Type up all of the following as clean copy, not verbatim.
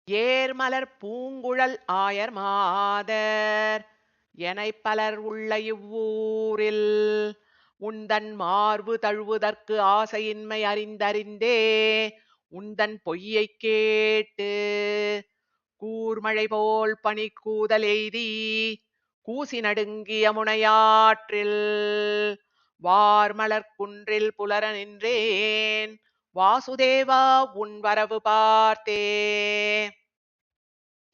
ஏர்மலர் பூங்குழல் ஆயர் மாதர் எனைப் பலர் உள்ள இவ்வூரில் உந்தன் மார்பு தழுவுதற்கு ஆசையின்மை அறிந்தறிந்தே உந்தன் பொய்யைக் கேட்டு கூர்மழை போல் பனிக்கூதல் எய்தி கூசி நடுங்கிய முனையாற்றில் வார்மலர் குன்றில் புலர நின்றேன் வாசுதேவா உன் வரவு பார்த்தே.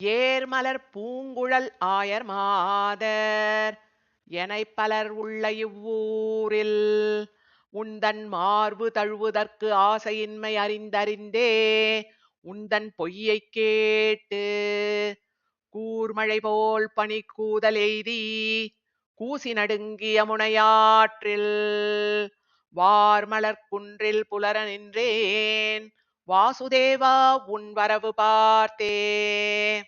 ஏர்மலர் பூங்குழல் ஆயர் மாதர் எனைப் பலர் உள்ள இவ்வூரில் உந்தன் மார்பு தழுவுதற்கு ஆசையின்மை அறிந்தறிந்தே உந்தன் பொய்யைக் கேட்டு கூர்மழை போல் பனிக்கூதல் எய்தி கூசி நடுங்கிய முனையாற்றில் வார்மலர் குன்றில் புலர நின்றேன் வாசுதேவா உன் வரவு பார்த்தே.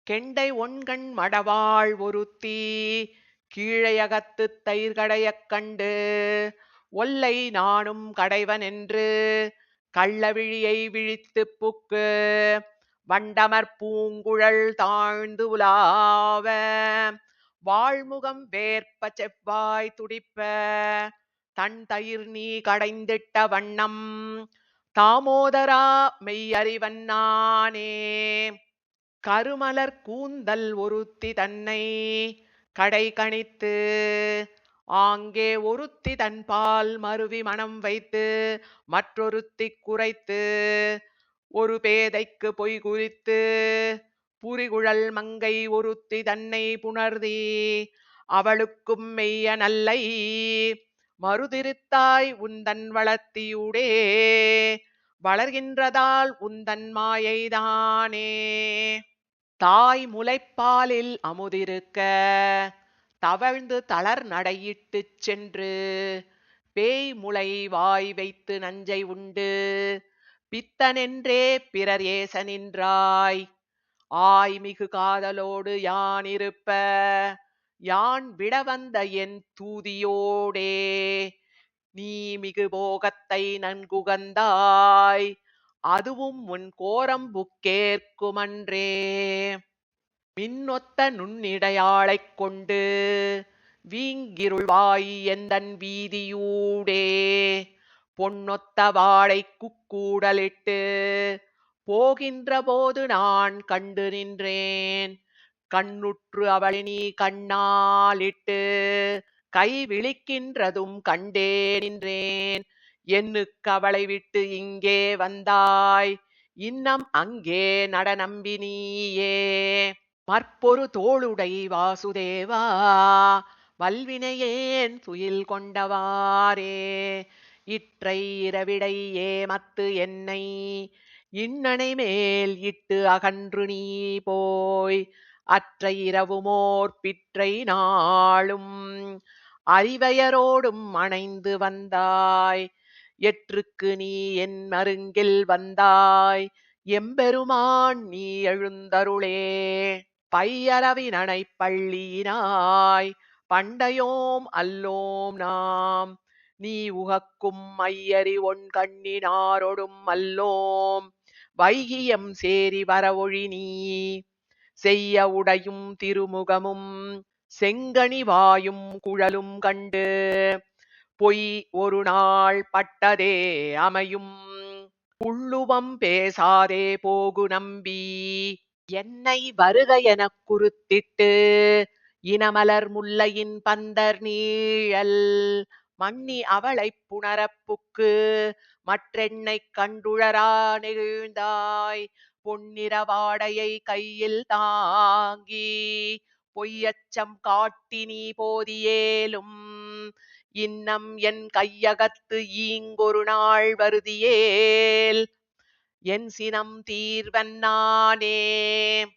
கெண்டை ஒண்கண் மடவாள் ஒருத்தி கீழையகத்துத் தயிர்கடையக் கண்டு ஒல்லை நானும் கடைவன் என்று கள்ளவிழியை விழித்துப் புக்கு வண்டமர் பூங்குழல் தாழ்ந்து உலாவ வாழ்முகம் வேர்ப்ப செவ்வாய் துடிப்ப தன் தயிர் நீ கடைந்திட்ட வண்ணம் தாமோதரா மெய்யறிவன் நானே. கருமலர் கூந்தல் ஒருத்தி தன்னை கடை கணித்து ஆங்கே ஒருத்தி தன்பால் மருவி மனம் வைத்து மற்றொருத்தி குறைத்து ஒரு பேதைக்கு பொய் குறித்து புரிகுழல் மங்கை ஒருத்தி தன்னை புணர்தி அவளுக்கும் மெய்ய நல்லை மறுதிருத்தாய் உந்தன் வளர்த்தியூடே வளர்கின்றதால் உந்தன் மாயைதானே. தாய் முலைப்பாலில் அமுதிருக்க தவழ்ந்து தளர் நடையிட்டுச் சென்று பேய் முளை வாய் வைத்து நஞ்சை உண்டு பித்தனென்றே பிறர் ஏச நின்றாய் ஆய்மிகு காதலோடு யான் இருப்ப யான் விட வந்த என் தூதியோடே நீ மிகு போகத்தை நன்குகந்தாய் அதுவும் உன் கோரம்புக்கேற்குமன்றே. மின்னொத்த நுண்ணிடையாளைக் கொண்டு வீங்கிருள்வாய் எந்தன் வீதியூடே பொன்னொத்த வாழை குக்கூடலிட்டு போகின்ற போது நான் கண்டு நின்றேன் கண்ணுற்று அவளை நீ கண்ணாலிட்டு கை விழிக்கின்றதும் கண்டே நின்றேன் என்னுக்கு அவளை விட்டு இங்கே வந்தாய் இன்னம் அங்கே நடனம்பி நீயே. மற்பொரு தோளுடை வாசுதேவா வல்வினையேன் துயில் கொண்டவாறே இற்றை இரவிடை ஏமத்து என்னை இன்னனை மேல் இட்டு அகன்று நீ போய் அற்றை இரவுமோர் பிற்றை நாளும் அறிவயரோடும் அணைந்து வந்தாய் எற்றுக்கு நீ என் மருங்கில் வந்தாய் எம்பெருமான் நீ எழுந்தருளே. பையரவினனை பள்ளியினாய் பண்டையோம் அல்லோம் நாம் நீ உகக்கும் ஐயரி ஒன் கண்ணினாரொடும் அல்லோம் வைகியம் சேரி வரவொழி நீ செய்ய உடையும் திருமுகமும் செங்கனி வாயும் குழலும் கண்டு பொய் ஒரு நாள் பட்டதே அமையும் புள்ளுவம் பேசாதே போகு நம்பி என்னை வருக எனக் குறுத்திட்டு இனமலர் முல்லையின் பந்தர் நீழல் மண்ணி அவளைப் புணரப் புக்கு மற்றென்னைக் கண்டுழரா நெகிழ்ந்தாய் பொன்னிற வாடையை கையில் தாங்கி பொய்யச்சம் காட்டி நீ போதியேலும் இன்னம் என் கையகத்து ஈங்கொரு நாள் வருதியேல் என் சினம் தீர்வன் நானே.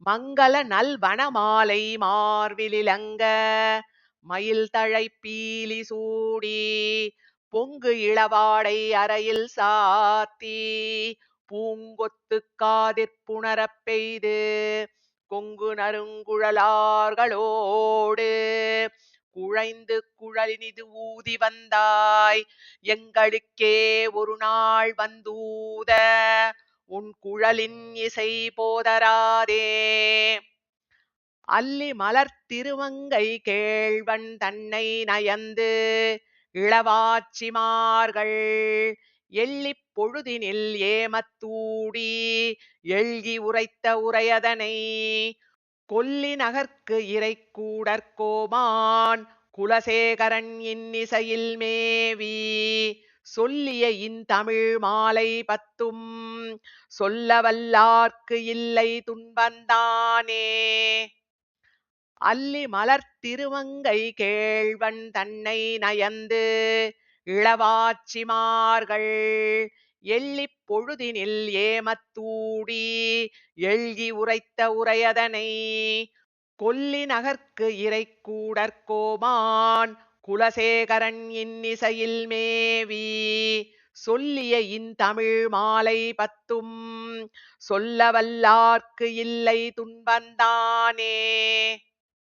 மங்கள நல்வனமாலை மார்பிலிலங்க மயில் தழை பீலி சூடி பொங்கு இளவாடை அறையில் சாத்தி பூங்கொத்து காதிற்புணரப் பெய்து கொங்கு நறுங்குழலார்களோடு குழைந்து குழலினிது ஊதி வந்தாய் எங்களுக்கே ஒரு நாள் வந்தூத உன் குழலின் இசை போதராதே. அல்லி மலர் திருமங்கை கேழ்வன் தன்னை நயந்து இளவாச்சிமார்கள் எள்ளிப் பொழுதினில் ஏமத்தூடி எள்கி உரைத்த உரையதனை கொல்லி நகர்க்கு இறைக்கூடற்கோமான் குலசேகரன் இன்னிசையில் மேவி சொல்லிய இன்தமிழ் மாலை பத்தும் சொல்ல வல்லார்க்கு இல்லை துன்பந்தானே. அல்லி மலர் திருமங்கை கேழ்வன் தன்னை நயந்து இளவாச்சிமார்கள் எள்ளிப் பொழுதினில் ஏமத்தூடி எள்கி உரைத்த உரையதனை கொல்லி நகர்க்கு இறைக்கூடற்கோமான் குலசேகரன் இன்னிசையில் மேவி சொல்லிய இன்தமிழ் மாலை பத்தும் சொல்ல வல்லார்க்கு இல்லை துன்பந்தானே.